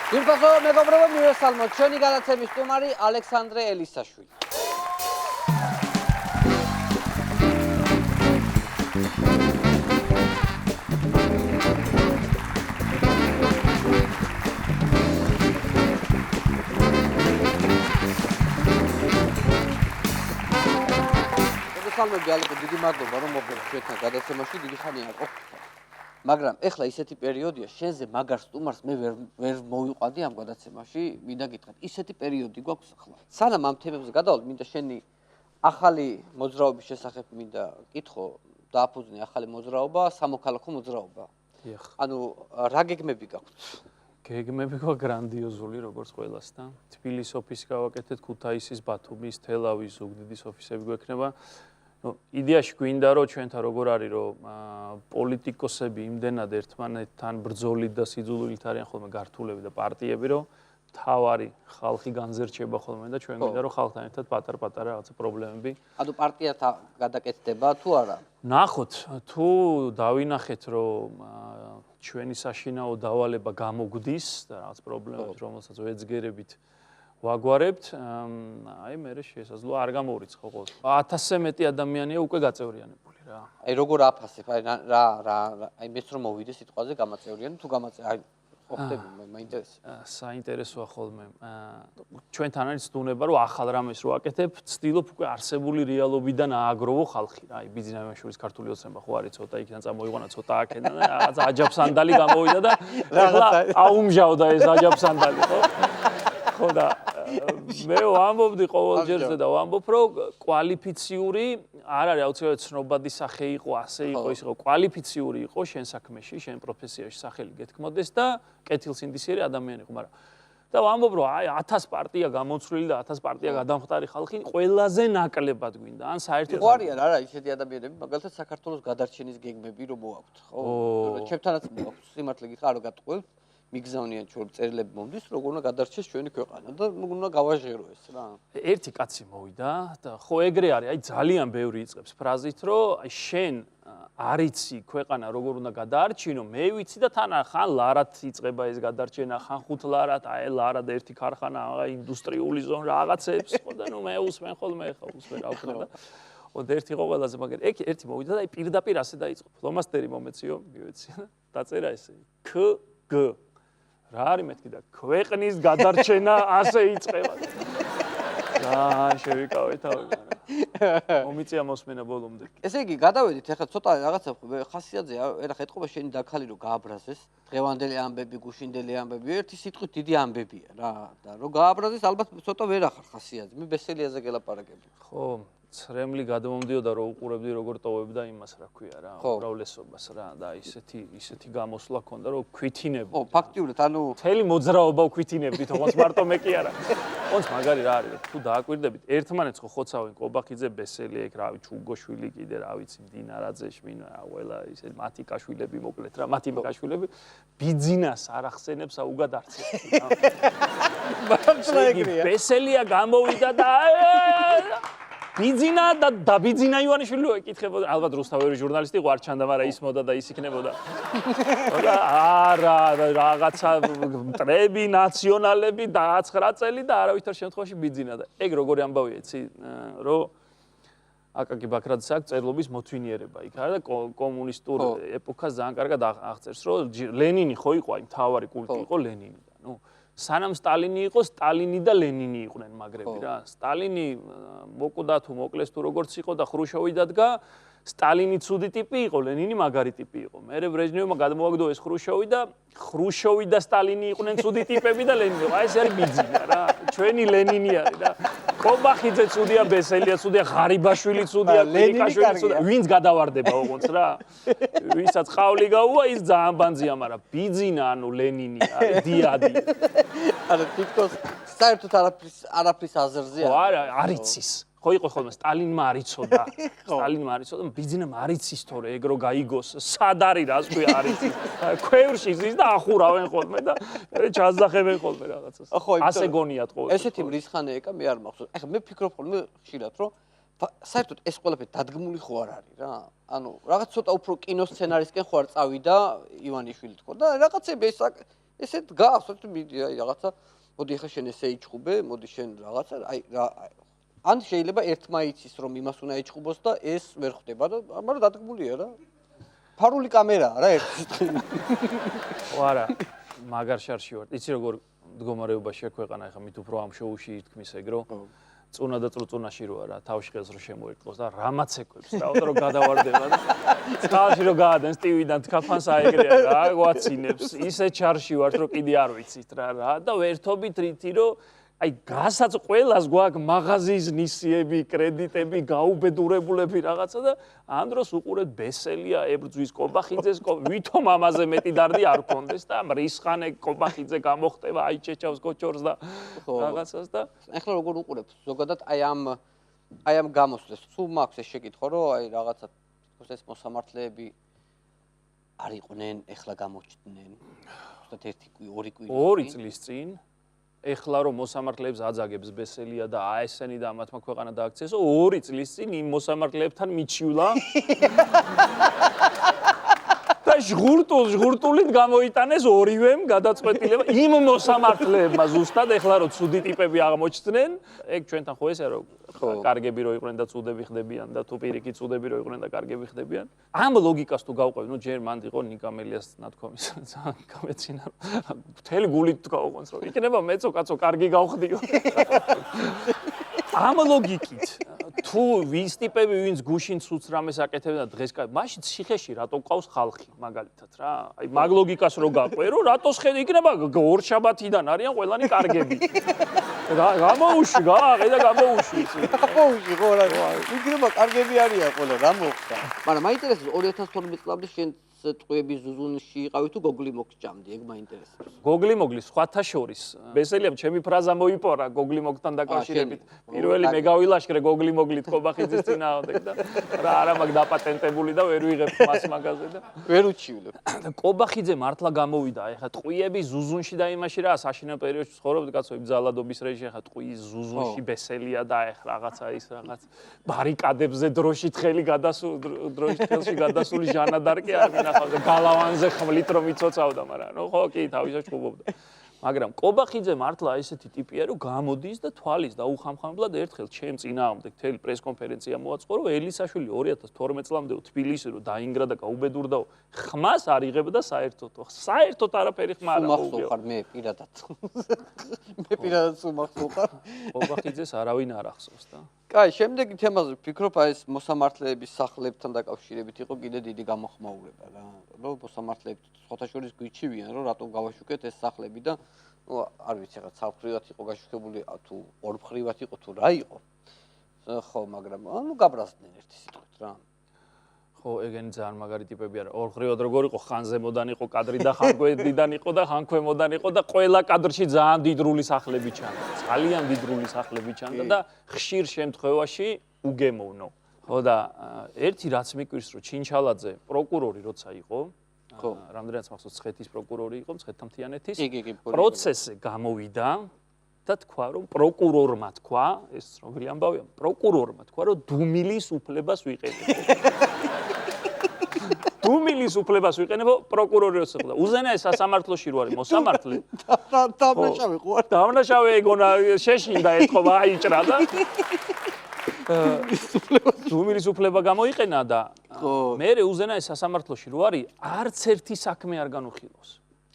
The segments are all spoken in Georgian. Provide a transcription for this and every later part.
Ირფასო მეგობრებო, მივესალმოთ ჩვენი გადაცემის სტუმარი ალექსანდრე ელისაშვილი. მოგესალმები ალეკო, დიდი მადლობა რომ მოგდეთ ჩვენთან გადაცემაში, დიდი ხანია არ ყოფილ. მაგრამ ეხლა ისეთი პერიოდია, შენზე მაგარ სტუმარს მე ვერ მოვიყვადი ამ გადაცემაში, მინდა გითხრათ, ისეთი პერიოდი გვაქვს ახლა. სანამ ამ თემებზე გადავალთ, მინდა შენი ახალი მოძრაობის შესახებ მინდა გითხო, დააფუძნე ახალი მოძრაობა, სამოქალაქო მოძრაობა. დიახ. ანუ რა გეგმები გაქვთ? გეგმები გვაქვს გრანდიოზული, როგორც ყველასთან. თბილისის ოფისი გავაკეთეთ, ქუთაისის, ბათუმის, თელავის, ზუგდიდის ოფისები გვექნება. იდეაში გვინდა რომ ჩვენთან როგორ არის რომ პოლიტიკოსები იმდენად ერთმანეთთან ბრძოლით და სიძულვილით არიან ხოლმე გართულები და პარტიები რომ თავარი ხალხი განზერჩება ხოლმე და ჩვენ გვინდა რომ ხალხთან ერთად პატარ-პატარა რაღაცა პრობლემები. ანუ პარტიათა გადაკეთდება თუ არა? ნახოთ, თუ დავინახეთ რომ ჩვენი საშინაო დავალება გამოგვდის და რაღაც პრობლემებს რომელსაც ვეძგერებით ვაგვარებთ, აი მე შესაძლოა არ გამოვრიცხო ყოველთვის. 1000-ზე მეტი ადამიანია უკვე გაწევრიანებული რა. აი როგორ აფასებ? აი აი მეც რომ მოვიდე სიტყვაზე გამაწევრიანი თუ აი ყოფდები მაინტერესებს. საინტერესოა ხოლმე. ჩვენთან არის ცდუნება რომ ახალ რამეს რო აკეთებ, ცდილობ უკვე არსებული რეალობიდან ააგროვო ხალხი რა. აი ბიზნესმენშურის ქართული ოცნება ხო არის ცოტა იქიდან წამოიყვანა, ცოტა აქედან და რაღაც აჯაფსანდალი გამოვიდა და ახლა აუმჟავდა ეს აჯაფსანდალი ხო? ხო და მე ვამბობდი ყოველჯერზე და ვამბობ რომ კვალიფიციური არ არის აუცილებლად ცნობადი სახე იყო, ასე იყო, ის იყო კვალიფიციური იყო შენ საქმეში, შენ პროფესიაში სახელი გეთქმოდეს და კეთილსინდისიერი ადამიანი იყო, მაგრამ და ვამბობ რომ აი 1000 პარტია გამოცვლილი და 1000 პარტია გადამხტარი ხალხი ყველაზე ნაკლებად გვინდა. ან საერთოდ ხო არიან არა ისეთი ადამიანები, მაგალითად საქართველოს გადარჩენის გეგმები რომ მოაქვთ, ხო? ჩემთანაც მოაქვს, სიმართლე გითხრა, არ გატყუებ. მიგზავნიან ჩვენ წერილები მომდის, როგორ უნდა გადარჩეს ჩვენი ქვეყანა და უნდა გავაჟღერო ეს რა. ერთი კაცი მოვიდა და ხო ეგრე არის, აი ძალიან ბევრი იწყებს ფრაზით, რომ აი შენ არიცი ქვეყანა როგორ უნდა გადაარჩინო, მე ვიცი და თან ხან ლარად იწყება ეს გადარჩენა, ხან ხუთ ლარად, აი ლარად ერთი ქარხანა, აი ინდუსტრიული ზონა რაღაცებს, ხო და ნუ მე უსმენ ხოლმე ხა უსმენ რა ვქნა და ოდე ერთი იყო ყველაზე მაგარი. ეგ ერთი მოვიდა და აი პირდაპირ ასე დაიწყო. ფლომასტერი მომეციო, მივეცია და დაწერა ესე ქ რა არის მეთქი და ქვეყნის გადარჩენა ასე იწყება. რა შევიკავე თავი. მომიწია მოსმენა ბოლომდე. ესე იგი, გადავედით ახლა ცოტა რაღაცა ხასიათზე ერახა ეთყობა შენი დაქალი რომ გააბრაზეს. დღევანდელი ამბები, გუშინდელი ამბები, ერთი სიტყვით დიდი ამბებია რა და რომ გააბრაზეს ალბათ ცოტა ვერ ახარ ხასიათზე. მე ბესელიაზე გელაპარაკები. ხო, ცრემლი გადმომდიოდა რომ უყურებდი როგორ ტოვებდა იმას რა ქვია რა, უმრავლესობას რა და ისეთი გამოსვლა ქონდა რომ ქვითინებდი. ხო, ფაქტიურად ანუ მთელი მოძრაობა ვქვითინებდი, თქოს მარტო მე კი არა. თქოს მაგარი რა არის, თუ დააკვირდებით, ერთმანეთს ხო ხოცავენ ყობახიძე, ბესელი ეგ რა ვიცი, უგოშვილი კიდე რა ვიცი, დინარაძე, შმინა, ყველა ისე მათიკაშვილები მოკლედ რა, მათიკაშვილები ბიძინას არ ახსენებს აუგად არც. მართლა ეგრეა. ბესელია გამოვიდა და ბიძინა და ბიძინა ივანიშვილი ეკითხებოდა, ალბათ რუსთაველი ჟურნალისტი იყო არ ჩანდა, მაგრამ ის მოდა და ის იქნებოდა. და არა, რაღაცა მტრები, ნაციონალები და 9 წელი და არავითარ შემთხვევაში ბიძინა და ეგ როგორი ამბავია, იცი, რომ აკაკი ბაქრაძის აქ წერლობის მოთვინიერება იქ არა და კომუნისტურ ეპოქას ძალიან კარგად აღწერს, რომ ლენინი ხო იყო, აი მთავარი კულტი იყო ლენინი და ნუ სანამ სტალინი იყო, სტალინი და ლენინი იყვნენ მაგრები რა. სტალინი მოკვდა თუ მოკლეს თუ როგორც იყო და ხრუშოვი დადგა, სტალინი ცუდი ტიპი იყო, ლენინი მაგარი ტიპი იყო. მერე ბრეჟნევმა გადმოაგდო ეს ხრუშოვი და ხრუშოვი და სტალინი იყვნენ ცუდი ტიპები და ლენინი. აი ეს არის ბიძინა რა. ჩვენი ლენინი არის რა. ყობახიძე ცუდია, ბესელია ცუდია, ღარიბაშვილი ცუდია, ლენინიშვილი ცუდია. ვინც გადავარდება ოღონდ რა. ვისაც ყავლი გაუვა, ის ძალიან ბანძია, მაგრამ ბიძინა ანუ ლენინი არის, დიადი. არა, თითქოს საერთოდ არაფრის აზრზე არა, არიცის. ხო იყო ხოლმე სტალინმა არიცოდა. სტალინმა არიცოდა, ბიძინამ არიცის თორე ეგ რო გაიგოს, სად არის რას ქვია არიცის. ქვევრში ზის და ახურავენ ხოლმე და ჩაზახებენ ხოლმე რაღაცას. ასე გონიათ ყოველთვის. ესეთი მრისხანე ეკა მე არ მახსოვს. ეხლა მე ფიქრობ ხოლმე ხშირად რომ საერთოდ ეს ყველაფერი დადგმული ხო არ არის რა. ანუ რაღაც ცოტა უფრო კინოსცენარისკენ ხო არ წავიდა ივანიშვილი თქო და რაღაცები ეს ესეთ გავს, მიდი აი რაღაცა, მოდი ახლა შენ ესე იჩხუბე, მოდი შენ რაღაცა, აი რა ან შეიძლება ერთმა იცის რომ იმას უნდა ეჩხუბოს და ეს ვერ ხდება და მაგრამ დადგმულია რა. ფარული კამერაა რა ერთი. ხო არა, მაგარ შარში ვარ. იცი როგორ მდგომარეობაში აქვეყანა ახლა მით უფრო ამ შოუში ითქმის ეგრო. წუნა და წუწუნაში როა რა, თავში ხელს რო შემოერტყოს და რამაც ეკвებს, დაუდა რომ გადავარდება და წყალში რო გაადენს ტივიდან თქაფანს აეგრია რა, გვაცინებს. ისე ჩარში ვართ რომ კიდე არ ვიცით რა და ვერთობით რითი რომ აი გასაც ყველას გვაქვს მაღაზიის ნისიები, კრედიტები, გაუბედურებულები რაღაცა და ამ დროს უყურეთ ბესელია ებრძვის კობახიძეს, ვითომ ამაზე მეტი დარდი არ გქონდეს და რისხანე კობახიძე გამოხტება აი ჩეჩავს კოჩორს და რაღაცას და ახლა როგორ უყურებ ზოგადად აი ამ გამოსვლას თუ მაქვს ეს შეკითხვა რომ აი რაღაცა ეს მოსამართლეები არ იყვნენ ახლა გამოჩნდნენ ზუსტად 2 წლის წინ ეხლა რომ მოსამართლეებს აძაგებს ბესელია და აესენი და მათმა ქვეყანა დააქციესო 2 წლის წინ იმ მოსამართლეებთან მიჩივლა და ჟღურტულით გამოიტანეს ორივემ გადაწყვეტილება იმ მოსამართლეებმა ზუსტად ეხლა რომ ცუდი ტიპები აღმოჩნდნენ ეგ ჩვენთან ხო ესეა რომ კარგები რო იყვნენ და ცუდები ხდებიან და თუ პირიქით ცუდები რო იყვნენ და კარგები ხდებიან ამ ლოგიკას თუ გავყვევ ნუ ჯერ მანდ იყო ნიკამელიას ნათქვამის ძალიან გამეცინა მთელი გულით გავყვანს რომ იქნება მეცო კაცო კარგი გავხდიო ამ ლოგიკით თუ ვის ტიპები ვინც გუშინ ცუც რამეს აკეთებდა დღეს მაშინ ციხეში რატო ყავს ხალხი მაგალითად რა აი მაგ ლოგიკას რო გაყვე რომ რატოს ხედი იქნება ორშაბათიდან არიან ყველანი კარგები გამოუში გააყიდა გამოუში ხო რა იქნება კარგები არიან ყველა რა მოხდა მაგრამ მაინტერესებს 2012 წლამდე შენ ტყვეების ზუზუნში იყავი თუ გოგლი მოგჭამდი ეგ მაინტერესებს გოგლი მოგლის სხვათა შორის ბესელიამ ჩემი ფრაზა მოიპორა გოგლი მოგთან დაკავშირებით პირველი მე გავილაშქრე გოგლი მოგლით კობახიძის წინააღმდეგ და რა არა მაგ დაპატენტებული და ვერ ვიღებ მას მაგაზე და ვერ უჩივლებ კობახიძე მართლა გამოვიდა ეხლა ტყვეების ზუზუნში და იმაში რა საშინელ პერიოდში ცხოვრობდი კაცო ბძალადობის რეჟიმში ეხლა ტყვეის ზუზუნში ბესელია და ეხლა რაღაცა ის რაღაც ბარიკადებზე დროში თხელი გადასული ჟანადარკი არ გალავანზე ხმლით რომ იცოცავდა, მაგრამ ნუ ხო კი თავისად ჭუბობდა. მაგრამ კობახიძე მართლა ესეთი ტიპია, რომ გამოდის და თვალის და უხამხამებლად ერთხელ ჩემ წინააღმდეგ მთელი პრესკონფერენცია მოაწყო, რომ ელისაშვილი 2012 წლამდე თბილისში რომ დაინგრა და გაუბედურდაო, ხმას არ იღებდა საერთოდ. საერთოდ არაფერი ხმა არ მოუგებდა. მე პირადად სუმახსოვხარ. კობახიძეს არავინ არ ახსოვს და კაი, შემდეგი თემაზე ვფიქრობ, აი ეს მოსამართლეების სახლებთან დაკავშირებით იყო კიდე დიდი გამოხმაურება რა. რომ მოსამართლეები სხვათა შორის გვიჩივიან, რომ რატომ გავაშუქეთ ეს სახლები და ნუ არ ვიცი რა, ცალმხრივად იყო გაშუქებული თუ ორმხრივად იყო თუ რა იყო. ხო, მაგრამ ნუ გაბრაზდნენ ერთი სიტყვით რა. ხო, ეგენი ძალიან მაგარი ტიპები არა. ორმხრივად როგორ იყო, ხან ზემოდან იყო კადრი და ხან გვერდიდან იყო და ხან ქვემოდან იყო და ყველა კადრში ძალიან დიდრული სახლები ჩანდა. ძალიან დიდრული სახლები ჩანდა და ხშირ შემთხვევაში უგემოვნო. ხო და ერთი რაც მიკვირს, რომ ჩინჩალაძე პროკურორი როცა იყო, ხო, რამდენიც მახსოვს ცხეთის პროკურორი იყო, მცხეთ-თიანეთის პროცესზე გამოვიდა და თქვა, რომ პროკურორმა თქვა, ეს როგორი ამბავია, პროკურორმა თქვა, რომ დუმილის უფლებას ვიყენებ. დუმილის უფლებას ვიყენებო პროკურორი როცა ხდა. უზენაეს სასამართლოში რო არის მოსამართლე. დამნაშავე ხო არ? დამნაშავე ეგონა შეშინდა ეთქობა აიჭრა და დუმილის უფლება გამოიყენა და მე უზენაეს სასამართლოში რო არის არც ერთი საქმე არ განუხილავს.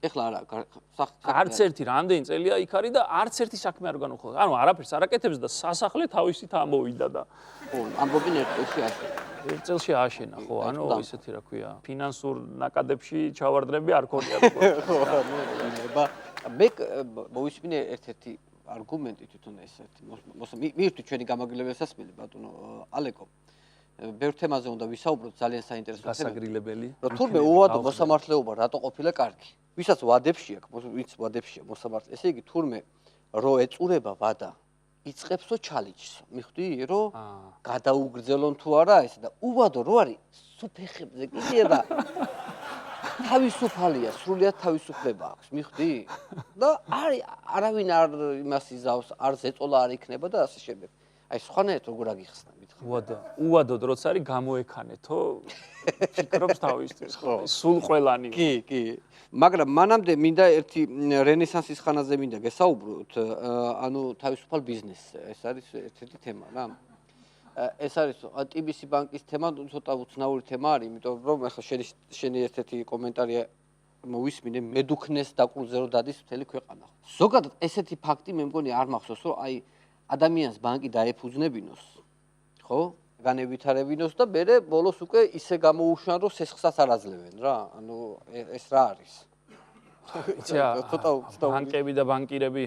ეხლა არა არც ერთი რამდენი წელია იქ არის და არც ერთი საქმე არ განუხილავს. ანუ არაფერს არ აკეთებს და სასახლე თავისით ამოვიდა და ხო, ამბობენ ერთ წელში აშენა. ერთ წელში აშენა, ხო, ანუ ისეთი რა ქვია, ფინანსურ ნაკადებში ჩავარდნები არ ქონია. ხო, ნებება. მე მოვისმინე ერთ-ერთი არგუმენტი თვითონ ესეთი. მივირთვი ჩვენი გამაგრილებელი სასმელი ბატონო ალეკო. ბევრ თემაზე უნდა ვისაუბროთ, ძალიან საინტერესო თემა. გასაგრილებელი. რომ თურმე უვადო მოსამართლეობა რატო ყოფილა კარგი? ვისაც ვადებში აქვს, ვინც ვადებშია მოსამართლე, ესე იგი თურმე რო ეწურება ვადა იწებსო ჩალიჩსო. მიხვდი რომ გადაუგრძელონ თუ არა ესე და უვადო რო არის სუფეხებზე კიდე და თავისუფალია, სრულიად თავისუფლება აქვს, მიხვდი? და არავინ არ იმას იზავს, არ ზეწოლა არ იქნება და ასე შემდეგ. აი სხვანაირად როგორ აგიხსნა, მითხრა. უადოდ როცა არის გამოექანეთო ფიქრობს თავისთვის ხო სულ ყველანი კი მაგრამ მანამდე მინდა ერთი რენესანსის ხანაზე მინდა გესაუბროთ ანუ თავისუფალ ბიზნესზე ეს არის ერთ-ერთი თემა რა ეს არის TBC ბანკის თემა ცოტა უცნაური თემა არის იმიტომ რომ ახლა შენი ერთ-ერთი კომენტარი მოვისმინე მედუქნეს დაკურზე რომ დადის მთელი ქვეყანა ზოგადად ესეთი ფაქტი მე მგონი არ მახსოვს რომ აი ადამიანს ბანკი დაეფუძნებინოს ხო განევითარებინოს და მერე ბოლოს უკვე ისე გამოუშვან რომ სესხსაც არ აძლევენ რა ანუ ეს რა არის ბანკები და ბანკირები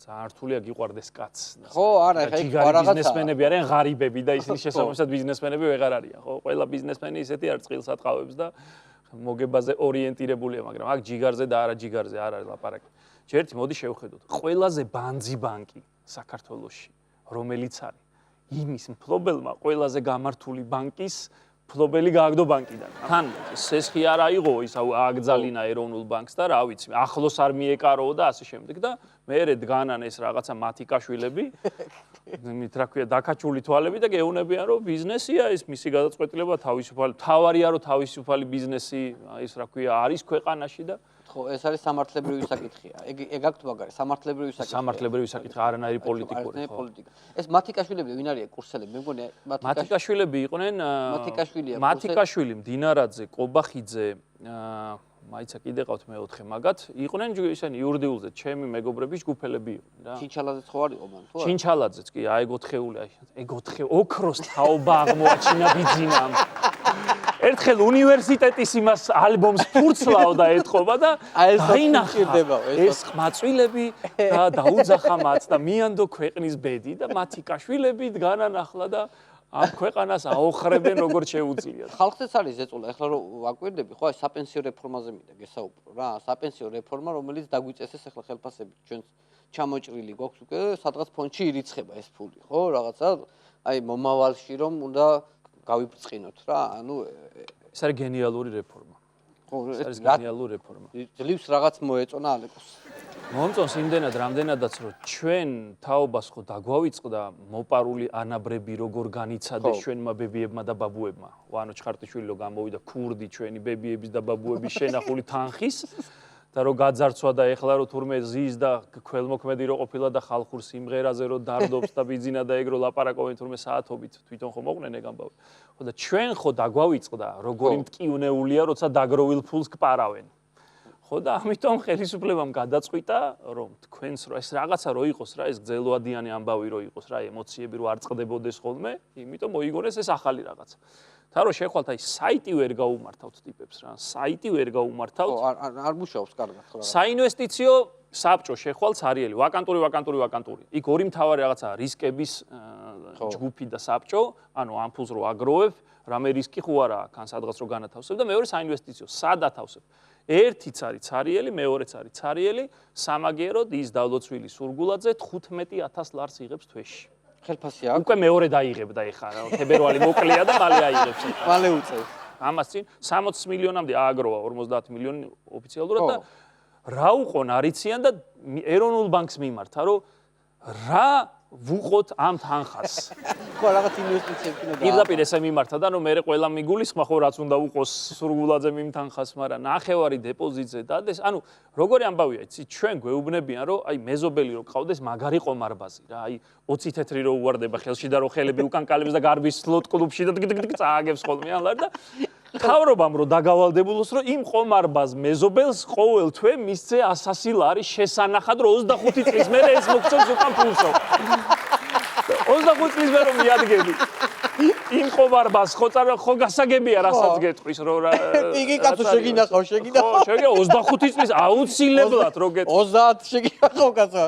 ძალიან რთულია გიყვარდეს კაცს ხო არა ეხა იქ რაღაცა ბიზნესმენები არიან ღარიბები და ისინი შესაბამისად ბიზნესმენები ვეღარ არიან ხო ყველა ბიზნესმენი ისეთი არ წყილს ატყავებს და მოგებაზე ორიენტირებულია მაგრამ აქ ჯიგარზე და არა ჯიგარზე არ არის ლაპარაკი ჯერთი მოდი შევხედოთ ყველაზე ბანძი ბანკი საქართველოში რომელიც არის იმის მფლობელმა ყველაზე გამართული ბანკის მფლობელი გააგდო ბანკიდან. თან სესხი არ აიღო ის ააგძალინა ეროვნულ ბანკს და რა ვიცი, ახლოს არ მიეკაროო და ასე შემდეგ და მერე დგანან ეს რაღაცა მათიკაშვილები, იმით რა ქვია, დაკაჩული თვალები და გეუბნებიან რომ ბიზნესია ეს მისი გადაწყვეტილება თავისუფალი, თავარია რომ თავისუფალი ბიზნესი ის რა ქვია არის ქვეყანაში და ხო, ეს არის სამართლებრივი საკითხია. ეგ აქვთ მაგარი, სამართლებრივი საკითხია. სამართლებრივი საკითხი, არანაირი პოლიტიკური, ხო. ეს მათიკაშვილები ვინ არის კურსელები? მე მგონი მათიკაშვილები იყვნენ მათიკაშვილი, მდინარაძე, კობახიძე, მაიცა კიდე ყავთ მეოთხე მაგათ, იყვნენ ისინი იურიდიულზე, ჩემი მეგობრები ჯგუფელები იყვნენ რა. ჩინჩალაძეც ხო არ იყო მან, თუ არა? ჩინჩალაძეც კი, ეგოთხეული, ეგოთხე ოქროს თაობა აღმოაჩინა ბიძინამ. ერთხელ უნივერსიტეტის იმას ალბომს ფურცლავ და ეთყობა და დაინახა ეს ხმაწვილები და დაუძახა მათ და მიანდო ქვეყნის ბედი და მათიკაშვილები დგანან ახლა და ამ ქვეყანას აოხრებენ როგორც შეუძლიათ. ხალხსაც არის ზეწოლა, ეხლა რომ ვაკვირდები, ხო, აი საპენსიო რეფორმაზე მინდა გესაუბრო რა, საპენსიო რეფორმა, რომელიც დაგვიწესეს ახლა ხელფასებით, ჩვენს ჩამოჭრილი გვაქვს უკვე სადღაც ფონდში ირიცხება ეს ფული, ხო, რაღაცა აი მომავალში რომ უნდა გავიბრწყინოთ რა, ანუ ეს არის გენიალური რეფორმა. ხო, ეს არის გენიალური რეფორმა. ძლივს რაღაც მოეწონა ალეკოს. მომწონს იმდენად რამდენადაც რომ ჩვენ თაობას ხო დაგვავიწყდა მოპარული ანაბრები როგორ განიცადეს ჩვენმა ბებიებმა და ბაბუებმა. ანუ ჩხარტიშვილი რო გამოვიდა ქურდი ჩვენი ბებიების და ბაბუების შენახული თანხის და რო გაძარცვა და ეხლა რო თურმე ზის და ქველმოქმედი რო ყოფილა და ხალხურ სიმღერაზე რო დარდობს და ბიძინა და ეგ რო ლაპარაკობენ თურმე საათობით თვითონ ხო მოყვნენ ეგ ამბავი. ხო და ჩვენ ხო დაგვავიწყდა როგორი მტკივნეულია როცა დაგროვილ ფულს გპარავენ. ხო და ამიტომ ხელისუფლებამ გადაწყვიტა რომ თქვენს რო ეს რაღაცა რო იყოს რა ეს გძელვადიანი ამბავი რო იყოს რა ემოციები რო არ წყდებოდეს ხოლმე იმიტომ მოიგონეს ეს ახალი რაღაცა და რო შეხვალთ აი საიტი ვერ გაუმართავთ ტიპებს რა საიტი ვერ გაუმართავთ ხო არ მუშაობს კარგად ხო საინვესტიციო საბჭო შეხვალთ არიელი ვაკანტური იქ ორი მთავარი რაღაცაა რისკების ჯგუფი და საბჭო ანუ ამ ფულს რო აგროვებ რამე რისკი ხო არა აქ ან სადღაც რო განათავსებ და მეორე საინვესტიციო სად ათავსებ ერთიც არის ცარიელი, მეორეც არის ცარიელი, სამაგიეროდ ის დავლოცვილი სურგულაძე 15000 ლარს იღებს თვეში. ხელფასი აქვს. უკვე მეორე დაიღებდა ეხლა, თებერვალი მოკლეა და მალე აიღებს. მალე უწევს. ამას წინ 60 მილიონამდე ააგროვა 50 მილიონი ოფიციალურად და რა უყონ არიციან და ეროვნულ ბანკს მიმართა, რომ რა ვუყოთ ამ თანხას. ხო, რაღაც ინვესტიციები უნდა და. პირდაპირ ესე მიმართა და ნუ მე ყველა მიგულისხმა ხო რაც უნდა უყოს სურგულაძე იმ თანხას, მაგრამ ნახევარი დეპოზიტზე დადეს. ანუ როგორი ამბავია, იცი, ჩვენ გვეუბნებიან, რომ აი მეზობელი რო ყავდეს მაგარი ყომარბაზი რა, აი 20 თეთრი რო უვარდება ხელში და რო ხელები უკან კალებს და გარბის სლოტ კლუბში და წააგებს ხოლმე ან და თავრობამ რო დაგავალდებულოს რომ იმ ყომარბაზ მეზობელს ყოველ თვე მისცე 100 ლარი შესანახად რომ 25 წლის მერე ეს მოგწევს უკან ფულსო 25 წლის მერე რომ მიადგები იმ ყომარბაზ ხო გასაგებია რასაც გეტყვის რომ რა იგი კაცო შეგინახავ ხო შეგე 25 წლის აუცილებლად რო გეტყვი 30 შეგინახავ კაცო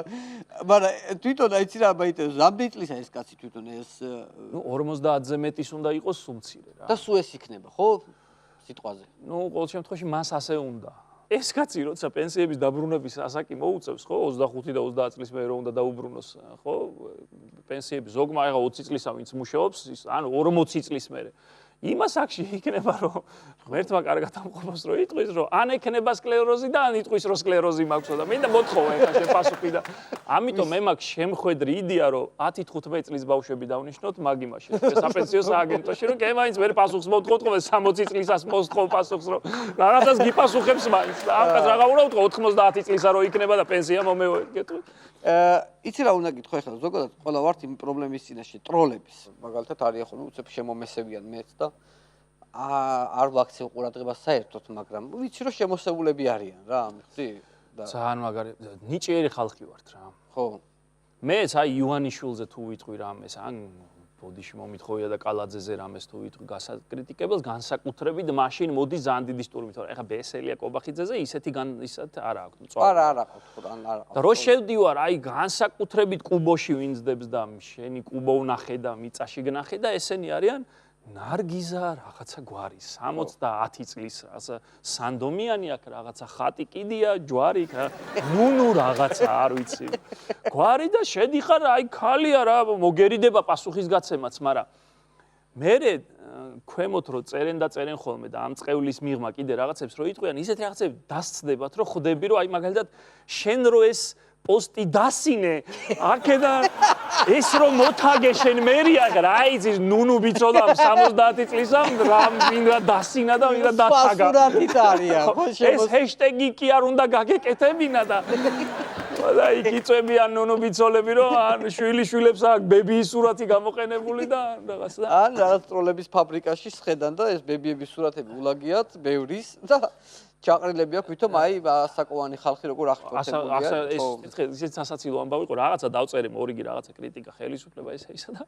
მაგრამ თვითონ აიცი რა მაიტეს რამდენი წლისა ეს კაცი თვითონ ეს ნუ 50-ზე მეტის უნდა იყოს სულცირე რა და სულ ეს იქნება ხო სიტყვაზე ნუ ყოველ შემთხვევაში მას ასე უნდა ეს კაცი როცა პენსიების დაბრუნების ასაკი მოუწევს ხო 25 და 30 წლის მერე უნდა დაუბრუნოს ხო პენსიები ზოგმა ახლა 20 წლისა ვინც მუშაობს ანუ 40 წლის მერე იმას აქში იქნება რომ ღმერთმა კარგად ამყოფოს რომ იტყვის რომ ან ექნება სკლეროზი და ან იტყვის რომ სკლეროზი მაქვსო და მინდა მოთხოვა ეხლა შენ პასუხი და ამიტომ მე მაქვს შემხვედრი იდეა რომ 10-15 წლის ბავშვები დავნიშნოთ მაგ იმაში საპენსიო სააგენტოში რომ კემაინც ვერ პასუხს მოთხოვთ ხოლმე 60 წლისას მოსთხოვ პასუხს რომ რაღაცას გიპასუხებს მაინც და ამას რაღა უნდა უთქო 90 წლისა რო იქნება და პენსია მომევა იცი რა უნდა გითხო ახლა ზოგადად ყველა ვართ იმ პრობლემის წინაშე ტროლების მაგალითად არიან ხოლმე უცებ შემომესევიან მეც და არ ვაქცევ ყურადღებას საერთოდ მაგრამ ვიცი რომ შემოსეულები არიან რა მიხდი და ძალიან მაგარი ნიჭიერი ხალხი ვართ რა ხო მეც აი ივანიშვილზე თუ ვიტყვი რამეს ან ბოდიში მომითხოვია და კალაძეზე რამეს თუ ვიტყვი გასაკრიტიკებელს განსაკუთრებით მაშინ მოდი ძალიან დიდი სტურმი თორე ეხა ბესელია კობახიძეზე ისეთი არა აქვს არა აქვს ან არა და რო შევდივარ აი განსაკუთრებით კუბოში ვინძდებს და შენი კუბო ვნახე და მიწაში გნახე და ესენი არიან ნარგიზა რაღაცა გვარი 70 წლის სანდომიანი აქ რაღაცა ხატი კიდია ჯვარი ნუნუ რაღაცა არ ვიცი გვარი და შედიხარ აი ქალია რა მოგერიდება პასუხისგაცემაც მაგრამ მერე ქვემოთ რო წერენ და წერენ ხოლმე და ამ წევლის მიღმა კიდე რაღაცებს რო იტყვიან ისეთ რაღაცებს დასცდებათ რომ ხვდები რომ აი მაგალითად შენ რო ეს პოსტი დასინე აქედან ეს რომ მოთაგე შენ მერია რა იცის ნუნუ ბიცოდა 70 წლისამ რა მინდა დასინა და მინდა დათაგა სურათით არიან ხო ეს ჰეშტეგი კი არ უნდა გაგეკეთებინა და და იქ იწვევიან ნუნუ ბიცოლები რომ ან შვილიშვილებს აქ ბებიის სურათი გამოყენებული და რაღაცა ან რაღაც ტროლების ფაბრიკაში სხედან და ეს ბებიების სურათები ულაგიათ ბევრის და ჩაყრილები აქვს ვითომ აი ასაკოვანი ხალხი როგორ აღწევებულია ეს ისეთ სასაცილო ამბავი იყო რაღაცა დავწერე მორიგი რაღაცა კრიტიკა ხელისუფლება ისა და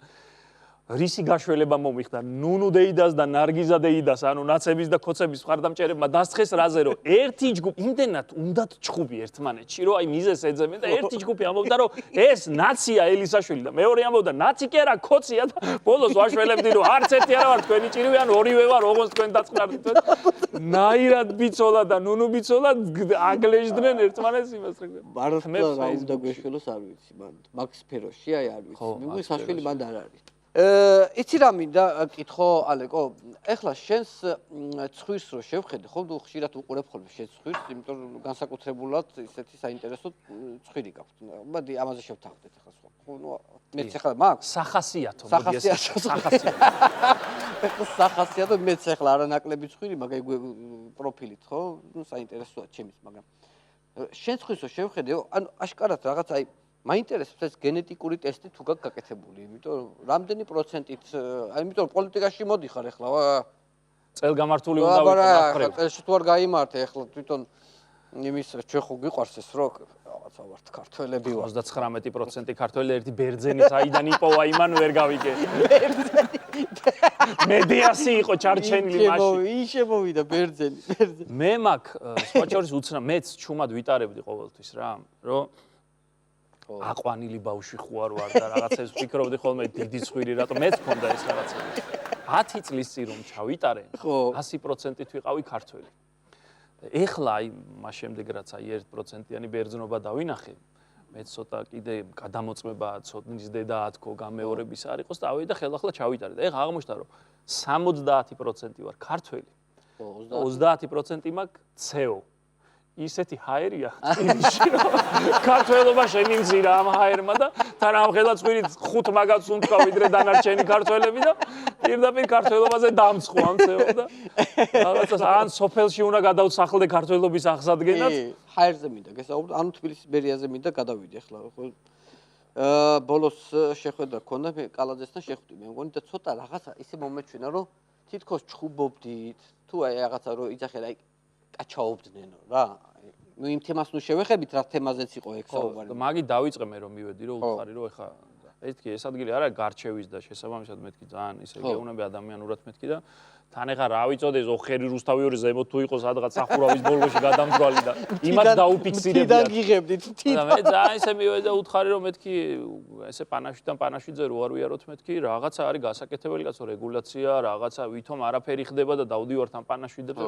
რისი გაშველება მომიხდა ნუნუ დეიდას და ნარგიზა დეიდას ანუ ნაცების და ქოცების მხარდამჭერებმა დასთხეს რაზე რომ ერთი ჯგუფი იმდენად უნდათ ჩხუბი ერთმანეთში რომ აი მიზეს ეძებენ და ერთი ჯგუფი ამბობდა რომ ეს ნაცია ელისაშვილი და მეორე ამბობდა ნაცი კი არა ქოცია და ბოლოს ვაშველებდი რომ არც ერთი არა ვარ თქვენი ჭირივი ან ორივე ვარ ოღონდ თქვენ დაწყნარდით ნაირად ბიცოლა და ნუნუ ბიცოლა აგლეჟდნენ ერთმანეთს იმას მართლა რა უნდა გვეშველოს არ ვიცი მან მაგ სფეროში აი არ ვიცი მე საშვილი მანდ არ არის იცი რა მინდა კითხო ალეკო ეხლა შენს ცხვირს რო შევხედე ხო თუ ხშირად უყურებ ხოლმე შენ ცხვირს იმიტომ რომ განსაკუთრებულად ისეთი საინტერესო ცხვირი გაქვთ მოდი ამაზე შევთანხმდეთ ეხლა სხვა ხო ნუ მეც ეხლა მაქვს სახასიათო მოდი ეს სახასიათო მეც ეხლა არანაკლები ცხვირი მაგ პროფილით ხო ნუ საინტერესოა ჩემის მაგრამ შენ ცხვირს რო შევხედე ანუ აშკარად რაღაც აი მაინტერესებს ეს გენეტიკური ტესტი თუ გაქვს გაკეთებული, იმიტომ რომ რამდენი პროცენტით, იმიტომ რომ პოლიტიკაში მოდიხარ ახლა, წელგამართული უნდა ვიყო. წელში თუ არ გაიმართე ახლა თვითონ იმის ჩვენ ხო გიყვარს ეს რო რაღაცა ვართ ქართველები ვარ. 99% ქართველი ერთი ბერძენი საიდან იპოვა იმან ვერ გავიგე. მედიასი იყო ჩარჩენილი მაშინ. ის შემოვიდა ბერძენი. მე მაგ სხვა შორის უცნა მეც ჩუმად ვიტარებდი ყოველთვის რა, რომ აყვანილი ბავშვი ხوار ვარ და რაღაცებს ვფიქრობდი ხოლმე დიდი ცხვირი რატომ მეც მქონდა ეს რაღაცები 10 წლის წინ რომ ჩავიტარე 100%-ით ვიყავი ქართველი ეხლა აი მას შემდეგ რაც აი 1%-იანი ბერძნობა დავინახე მე ცოტა კიდე გადამოწმება ცოდნის დედა ათქო გამეორების არ იყოს და ავედი და ხელახლა ჩავიტარე და ეხლა აღმოჩნდა რომ 70% ვარ ქართველი 30% მაქვს ცეო ისეთი ჰაერია წინში რომ ქართველობა შემიმზირა ამ ჰაერმა და თან ამ ხელად ცხვირით 5 მაგაც უნდა ვიდრე დანარჩენი ქართველები და პირდაპირ ქართველობაზე დამცხო ამ ცეო და რაღაცა ან სოფელში უნდა გადავსახლდე ქართველობის აღსადგენად ჰაერზე მინდა გესაუბრე ანუ თბილისის ბერიაზე მინდა გადავიდე ახლა ხო ბოლოს შეხვედრა ქონდა მე კალაძესთან შეხვდი მე მგონი და ცოტა რაღაცა ისე მომეჩვენა რომ თითქოს ჩხუბობდით თუ აი რაღაცა რომ იძახე აი კაჩაობდნენ რა ნუ იმ თემას ნუ შევეხებით რა თემაზეც იყო ეგ საუბარი მაგი დავიწყე მე რომ მივედი რომ უთხარი რომ ეხა მეთქი ეს ადგილი არა გარჩევის და შესაბამისად მეთქი ძალიან ისე გეუნები ადამიანურად მეთქი და თან ეხა რა ვიწოდეს ოხერი რუსთავიორი ზემოთ თუ იყო სადღაც სახურავის ბოლოში გადამძრალი და იმას დაუფიქსირებდი თიდან გიღებდით და მე ძალიან ისე მივედი და უთხარი რომ მეთქი ესე პანაშვიდან პანაშვიდზე რო არ ვიაროთ მეთქი რაღაცა არის გასაკეთებელი კაცო რეგულაცია რაღაცა ვითომ არაფერი ხდება და დავდივართ ამ პანაშვიდებზე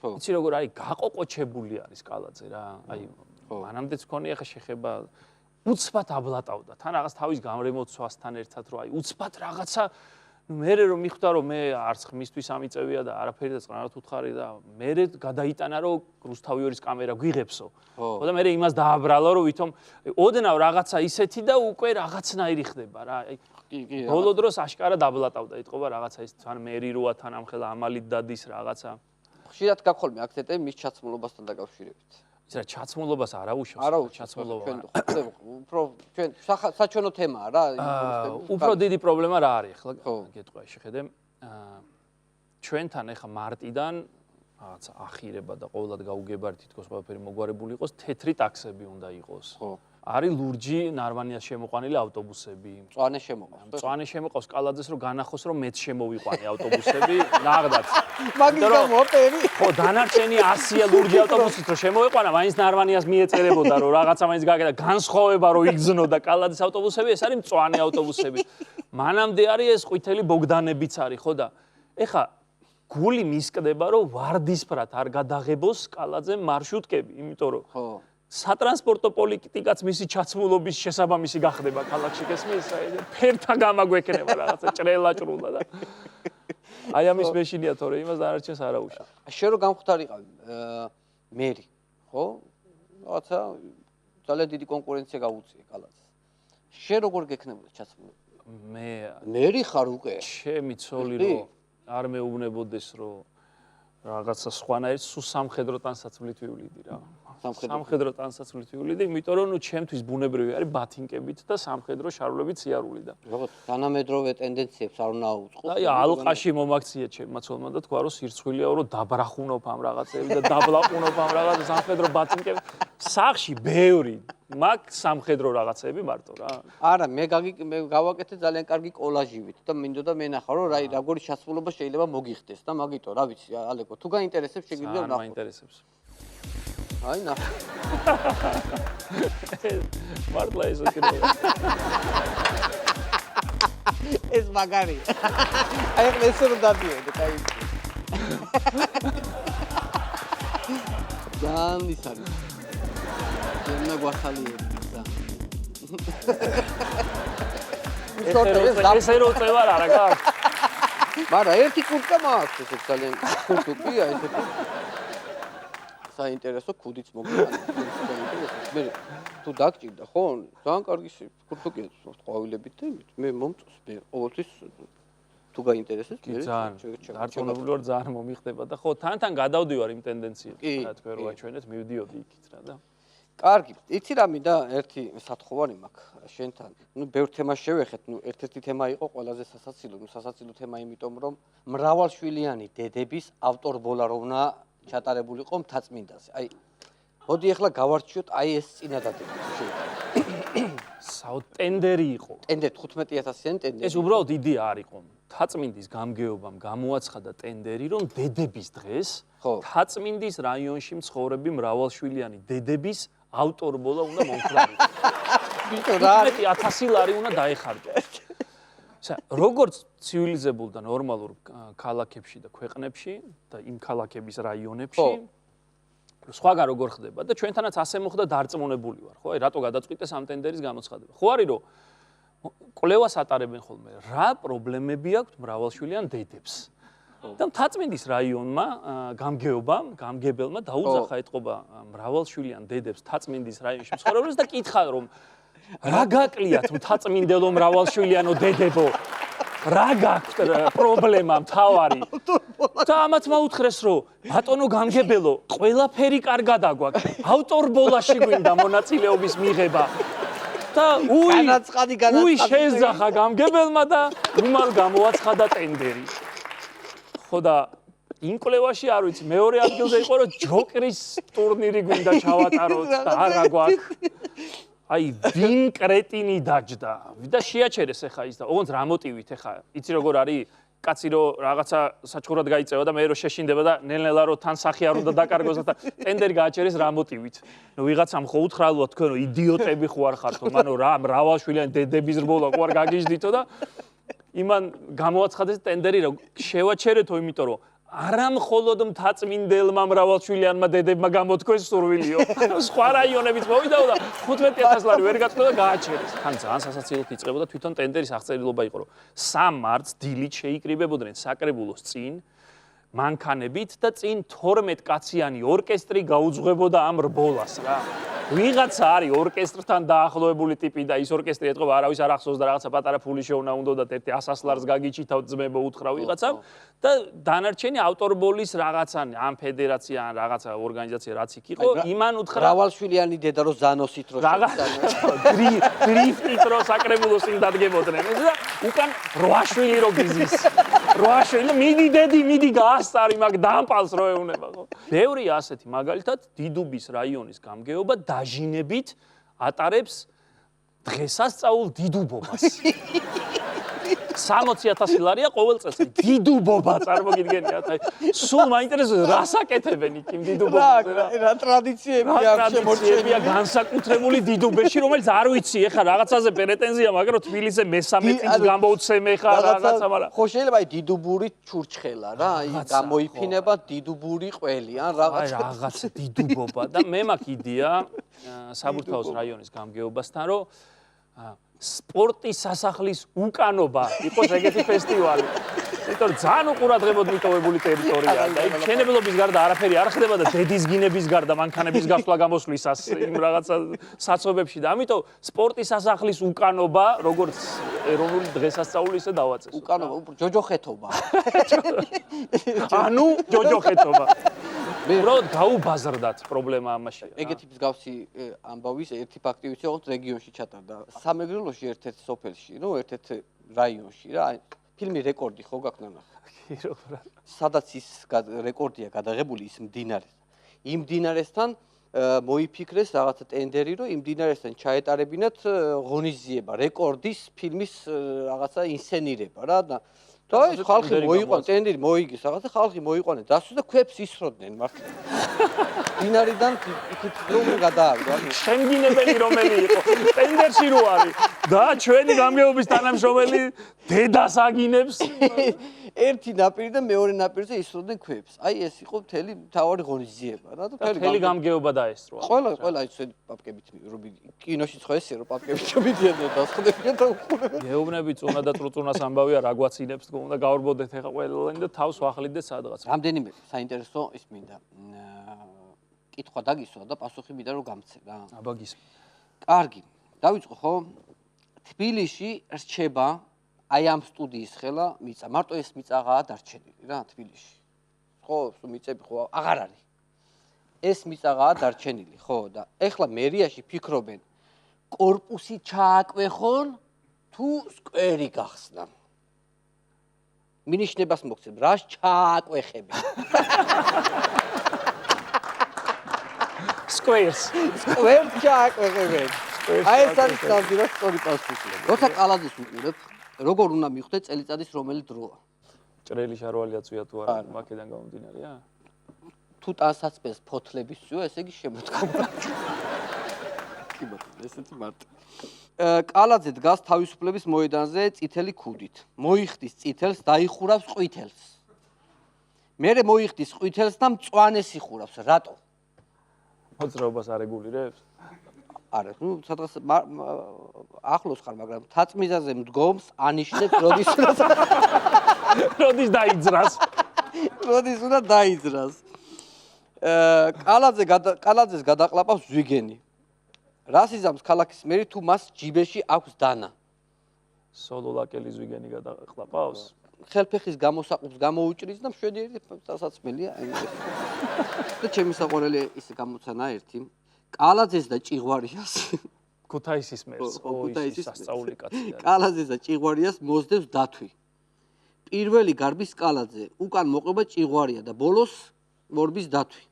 იცი როგორ არის გაყოყოჩებული არის კალაძე რა აი მანამდეც მქონია ხა შეხება უცბად აბლატავდა თან რაღაც თავის გამრემოცვასთან ერთად რომ აი უცბად რაღაცა მე რომ მიხვდა რომ მე არც ხმისთვის ამიწევია და არაფერი და წყნარად უთხარი და მე გადაიტანა რომ რუსთავიორის კამერა გვიღებსო. ხო და მე იმას დააბრალა რომ ვითომ ოდნავ რაღაცა ისეთი და უკვე რაღაცნაირი ხდება რა. კი. ბოლო დროს აშკარა დაბლატავდა, იტყობა რაღაცა ის თან მერი როა თან ამხელა ამალით დადის რაღაცა. ხშირად გახოლმე აქცენტები მის ჩაცმულობასთან დაკავშირებით. ის რა ჩაცმულობას არ აუშავს. ჩაცმულობა. უფრო ჩვენ საჩვენო თემაა რა. უფრო დიდი პრობლემა რა არის ახლა გეტყვი შეხედე. ჩვენთან ახლა მარტიდან რაღაცა ახირება და ყოველად გაუგებარი თითქოს ყველაფერი მოგვარებული იყოს, თეთრი ტაქსები უნდა იყოს. ხო. არის ლურჯი ნარვანიას შემოყვანილი ავტობუსები. მწვანე შემოყავს. მწვანე შემოყავს კალაძეს რომ განახოს რომ მეც შემოვიყვანე ავტობუსები, ნაღდაც. მაგის გამო ოპერი. ხო, დანარჩენი 100-ია ლურჯი ავტობუსით რომ შემოვიყვანა, მაინც ნარვანიას მიეწერებოდა რომ რაღაცა მაინც გააკეთა, განსხვავება რომ იგზნოდა კალაძეს ავტობუსები, ეს არის მწვანე ავტობუსები. მანამდე არის ეს ყვითელი ბოგდანებიც არის, ხო და ეხა გული მისკდება რომ ვარდისფრად არ გადაღებოს კალაძემ მარშრუტკები, იმიტომ რომ ხო. სატრანსპორტო პოლიტიკაც მისი ჩაცმულობის შესაბამისი გახდება ქალაქში გესმის ფერთა გამაგვექნება რაღაცა ჭრელაჭრულა და აი ამის მეშინია თორე იმას დანარჩენს არ აუშავ. შენ რო გამختارიყავი მერი, ხო? რაღაცა ძალიან დიდი კონკურენცია გაუწია კალაძეს. შენ როგორ გექნებოდა ჩაცმულობა? მერი ხარ უკვე? ჩემი ცოლი რომ არ მეუბნებოდეს რომ რაღაცა სხვანაირად სულ სამხედრო ტანსაცმლით ვივლიდი რა. სამხედრო ტანსაცმლით ვივლიდი, იმიტომ რომ ჩემთვის ბუნებრივი არის ბათინკებით და სამხედრო შარვლებით სიარული და. როგორც თანამედროვე ტენდენციებს არ უნდა აუწყო. აი ალყაში მომაქცია ჩემმა ცოლმა და თქვა რომ სირცხვილია რომ დაბრახუნობ ამ რაღაცები და დაბლაყუნობ ამ რაღაცა სამხედრო ბათინკები. სახში ბევრი მაგ სამხედრო რაღაცები მარტო რა. არა, მე გავაკეთე ძალიან კარგი კოლაჟივით და მინდოდა მენახა რომ რაი როგორი ჩაცმულობა შეიძლება მოგიხდეს და მაგიტო რა ვიცი ალეკო თუ გაინტერესებს შეგვიძლია ნახო. მაინტერესებს. აი ნახე. მართლა ეს უკიდურეს. ეს მაგარი. აი ეს რო დადიოდე, აი. ძალიან ის არის. ძენა გვახალიები და. ესე რო წევარ არა გაქვს. მაგრამ ერთი კურტკა მაქვს ეს ძალიან კურტკია ესეთი. საინტერესო ქუდიც მოგყვანს. მე თუ დაგჭირდა ხო? ძალიან კარგი კურტკია ყვავილებით და მე მომწონს მე ყოველთვის თუ გაინტერესებს მე დარწმუნებული ვარ ძალიან მომიხდება და ხო თან გადავდივარ იმ ტენდენციებს რა თქვენ რო აჩვენეთ მივდიოდი იქით რა და კარგი, იცი რა მინდა ერთი სათხოვარი მაქვს შენთან. ნუ ბევრ თემას შევეხეთ, ნუ ერთ-ერთი თემა იყო ყველაზე სასაცილო, სასაცილო თემა იმიტომ რომ მრავალშვილიანი დედების ავტორბოლა რო უნდა ჩატარებულიყო მთაწმინდაზე. აი, მოდი ახლა გავარჩიოთ აი ეს წინადადება. ტენდერი იყო. ტენდერი 15000-იანი ტენდერი. ეს უბრალოდ იდეა არ იყო. მთაწმინდის გამგეობამ გამოაცხადა ტენდერი, რომ დედების დღეს მთაწმინდის რაიონში მცხოვრები მრავალშვილიანი დედების ავტორბოლა უნდა მომხდარიყო. 15000 ლარი უნდა დაეხარჯოს. როგორც ცივილიზებულ და ნორმალურ ქალაქებში და ქვეყნებში და იმ ქალაქების რაიონებში სხვაგან როგორ ხდება და ჩვენთანაც ასე მოხდა დარწმუნებული ვარ, ხო? აი რატო გადაწყვიტეს ამ ტენდერის გამოცხადება? ხო არის რომ კვლევას ატარებენ ხოლმე რა პრობლემები აქვს მრავალშვილიან დედებს. და მთაწმინდის რაიონმა გამგებელმა დაუძახა ეთყობა მრავალშვილიან დედებს მთაწმინდის რაიონში მცხოვრებელს და კითხა რომ რა გაკლიათ მთაწმინდელო მრავალშვილიანო დედებო? რა გაქვთ პრობლემა მთავარი? და ამათმა უთხრეს რომ ბატონო გამგებელო, ყველაფერი კარგად აგვაქვს. ავტორბოლაში გვინდა მონაწილეობის მიღება. და უი შეეძახა გამგებელმა და უმალ გამოაცხადა ტენდერი. ხო და იმ კვლევაში არ ვიცი, მეორე ადგილზე იყო რომ ჯოკერის ტურნირი გვინდა ჩავატაროთ და არა გვაქვს. აი ვინ კრეტინი დაჯდა და შეაჩერეს ახლა ის და ოღონდ რა მოტივით ახლა იცი როგორ არის კაცი რომ რაღაცა საჩხურად გაიწევა და მე რომ შეშინდება და ნელ-ნელა რომ თან სახი არ უნდა დაკარგოს და ტენდერი გააჩერეს რა მოტივით. ნუ ვიღაცამ ხო უთხრალოა თქვენ რომ იდიოტები ხო არ ხართო, მანო რა მრავალშვილიანი დედების რბოლა ხო არ გაგიჟდითო და იმან გამოაცხადეს ტენდერი რომ შევაჩერეთო, იმიტომ რომ არა მხოლოდ მთაწმინდელმა მრავალშვილიანმა დედებმა გამოთქვეს სურვილიო. სხვა რაიონებიც მოვიდაო და 15000 ლარი ვერ გაწყვეტა და გააჩერეს. თან ძალიან სასაცილოდ იწყებოდა თვითონ ტენდერის აღწერილობა იყო, რომ 3 მარტს დილით შეიკრიბებოდნენ საკრებულოს წინ მანქანებით და წინ 12 კაციანი ორკესტრი გაუძღვებოდა ამ რბოლას რა. ვიღაცა არის ორკესტრთან დაახლოებული ტიპი და ის ორკესტრი ეთყობა არავის არ ახსოვს და რაღაცა პატარა ფული შეუნა უნდა და 100 ლარს გაგიჩითავ ძმებო უთხრა ვიღაცამ და დანარჩენი ავტორბოლის რაღაცა ამ ფედერაცია ან რაღაცა ორგანიზაცია რაც იქ იყო იმან უთხრა მრავალშვილიანი დედა რო ზანოსით რო დრიფტით რო საკრებულოს წინ დადგებოდნენ და უკან 8 შვილი რო გიზის 8 შვილი მიდი დედი მიდი გაასწარი მაგ დამპალს რო ეუნება ხო ბევრია ასეთი მაგალითად დიდუბის რაიონის გამგეობა დაჟინებით ატარებს დღესასწაულ დიდუბობას 60000 ლარია ყოველ წელს დიდუბობა წარმოგიდგენიათ აი სულ მაინტერესებს რას აკეთებენ იქ იმ დიდუბობაზე რა ტრადიციები აქვს შემორჩენილი განსაკუთრებული დიდუბეში რომელიც არ ვიცი ეხა რაღაცაზე პრეტენზია მაგრამ თბილისზე მესამე წელს გამოვცემ ეხა რაღაცა მაგრამ ხო შეიძლება აი დიდუბური ჩურჩხელა რა აი გამოიფინება დიდუბური ყველი ან რაღაცა დიდუბობა და მე მაქვს იდეა საბურთალოს რაიონის გამგეობასთან რომ სპორტის სასახლის უკანობა იყოს ეგეთი ფესტივალი. იმიტომ რომ ძალიან უყურადღებოდ მიტოვებული ტერიტორიაა და იქ მშენებლობის გარდა არაფერი არ ხდება და დედის გინების გარდა მანქანების გასვლა გამოსვლისას იმ რაღაცა საცობებში და ამიტომ სპორტის სასახლის უკანობა როგორც ეროვნული დღესასწაული ისე დავაწესო. უკანობა ჯოჯოხეთობა. ანუ ჯოჯოხეთობა. მე უბრალოდ გაუბაზრდათ პრობლემა ამაში. ეგეთი მსგავსი ამბავის ერთი ფაქტი ვიცი, როგორც რეგიონში ჩატარდა. სამეგრელოში ერთ-ერთ სოფელში, ნუ ერთ-ერთ რაიონში რა, ფილმი რეკორდი ხო გაქვს ნახე. სადაც ის რეკორდია გადაღებული ის მდინარე. იმ მდინარესთან მოიფიქრეს რაღაცა ტენდერი, რომ იმ მდინარესთან ჩაეტარებინათ ღონისძიება, რეკორდის ფილმის რაღაცა ინსცენირება რა და და ხალხი მოიყვანეს, ტენდერი მოიგეს, რაღაცა ხალხი მოიყვანეს, დასვეს და ქვებს ისროდნენ მართლა. დინარიდან იქით რომ გადააგდო. შემდინებელი რომელი იყო? ტენდერში რო არის და ჩვენი გამგეობის თანამშრომელი დედას აგინებს. ერთი ნაპირი და მეორე ნაპირზე ისროდნენ ქვებს. აი ეს იყო მთელი მთავარი ღონისძიება რა და მთელი გამგეობა დაესწრო. ყველა ისე პაპკებით რომ კინოშიც ხო ესეა რომ პაპკებით შევიდიან და დასხდებიან და უყურებენ. გეუბნები წუნა და წრუწუნას ამბავია რა გვაცინებს თქო უნდა გავარბოდეთ ეხა ყველანი და თავს ვახლიდეთ სადღაც. რამდენიმე საინტერესო ის მინდა კითხვა დაგისვა და პასუხი მინდა რომ გამცე რა. აბა გისმ. კარგი. დავიწყო ხო? თბილისში რჩება აი ამ სტუდიის ხელა მიწა. მარტო ეს მიწაღაა დარჩენილი რა თბილისში. ხო, მიწები ხო აღარ არის. ეს მიწაღაა დარჩენილი, ხო და ეხლა მერიაში ფიქრობენ კორპუსი ჩააკვეხონ თუ სკვერი გახსნა. მინიშნებას მოგცემ, რას ჩააკვეხებენ? სკვერს ჩააკვეხებენ. აი ეს არის ნამდვილად სწორი პასუხი. როცა კალაძეს უყურებ, როგორ უნდა მივხვდე წელიწადის რომელი დროა? ჭრელი შარვალია წვია თუ არა, მაკედან გამომდინარეა? თუ ტანსაცმელს ფოთლების წვია, ესე იგი შემოდგომა. კი ბატონო, ესეთი მარტო. კალაძე დგას თავისუფლების მოედანზე წითელი ქუდით. მოიხდის წითელს, დაიხურავს ყვითელს. მერე მოიხდის ყვითელს და მწვანეს იხურავს. რატო? მოძრაობას არეგულირებს? არა, ნუ სადღაც ახლოს ხარ, მაგრამ თაწმიზაზე მდგომს ანიშნებს, როდის დაიძრას. როდის უნდა დაიძრას. კალაძეს გადაყლაპავს ზვიგენი. რას იზამს ქალაქის მერი თუ მას ჯიბეში აქვს დანა? სოლოლაკელი ზვიგენი გადაყლაპავს? ხელფეხის გამოსაყუps გამოუჭრის და მშვენიერი სასაცმელია. და ჩემი საყვარელი ის გამოცანა ერთი. კალაძეს და ჭიღვარიას ქუთაისის მერს, ქუთაისის სასწაული კაცია. კალაძეს და ჭიღვარიას მოსდევს დათვი. პირველი გარბის კალაძე, უკან მოყვება ჭიღვარია და ბოლოს მორბის დათვი.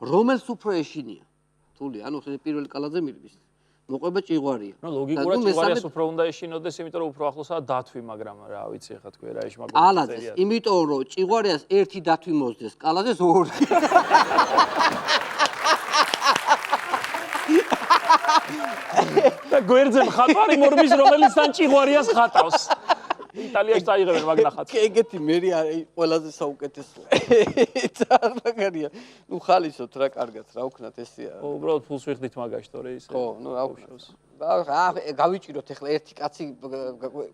რომელს უფრო ეშინია? თული, ანუ პირველი კალაძე მირბის. მოყვება ჭიღვარია. ნუ ლოგიკურად ჭიღვარიას უფრო უნდა ეშინოდეს, იმიტომ რომ უფრო ახლოსაა დათვი, მაგრამ რა ვიცი ახლა თქვენ რა ეშმაკო. კალაძეს, იმიტომ რომ ჭიღვარიას ერთი დათვი მოსდეს, კალაძეს ორი. და გვერდზე მხატვარი მორბის რომელიცთან ჭიღვარიას ხატავს. იტალიაში წაიღებენ მაგ ნახატს. ეგეთი მერი არის ყველაზე საუკეთესო. წარმაგარია. ნუ ხალისოთ რა კარგად რა უქნათ ესეა. უბრალოდ ფულს ვიხდით მაგაში თორე ისე. ხო, ნუ რა უშვებს. გავიჭიროთ ახლა ერთი კაცი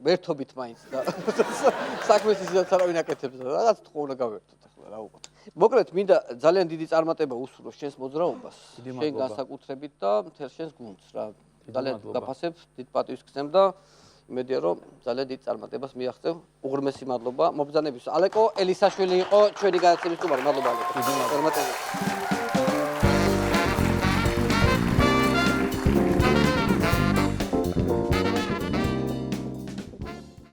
ვერთობით მაინც და საქმეს ისედაც არავინ აკეთებს და რაღაც თქო უნდა გავერთოთ ახლა რა უყო. მოკლედ მინდა ძალიან დიდი წარმატება უსურვო შენს მოძრაობას, შენ განსაკუთრებით და მთელ შენს გუნდს რა. ძალიან გაფასებ, დიდ პატივს გცემ და იმედია რომ ძალიან დიდ წარმატებას მიაღწევ. უღრმესი მადლობა. მობრძანებისთვის ალეკო ელისაშვილი იყო ჩვენი გადაცემის სტუმარი. მადლობა ალეკო.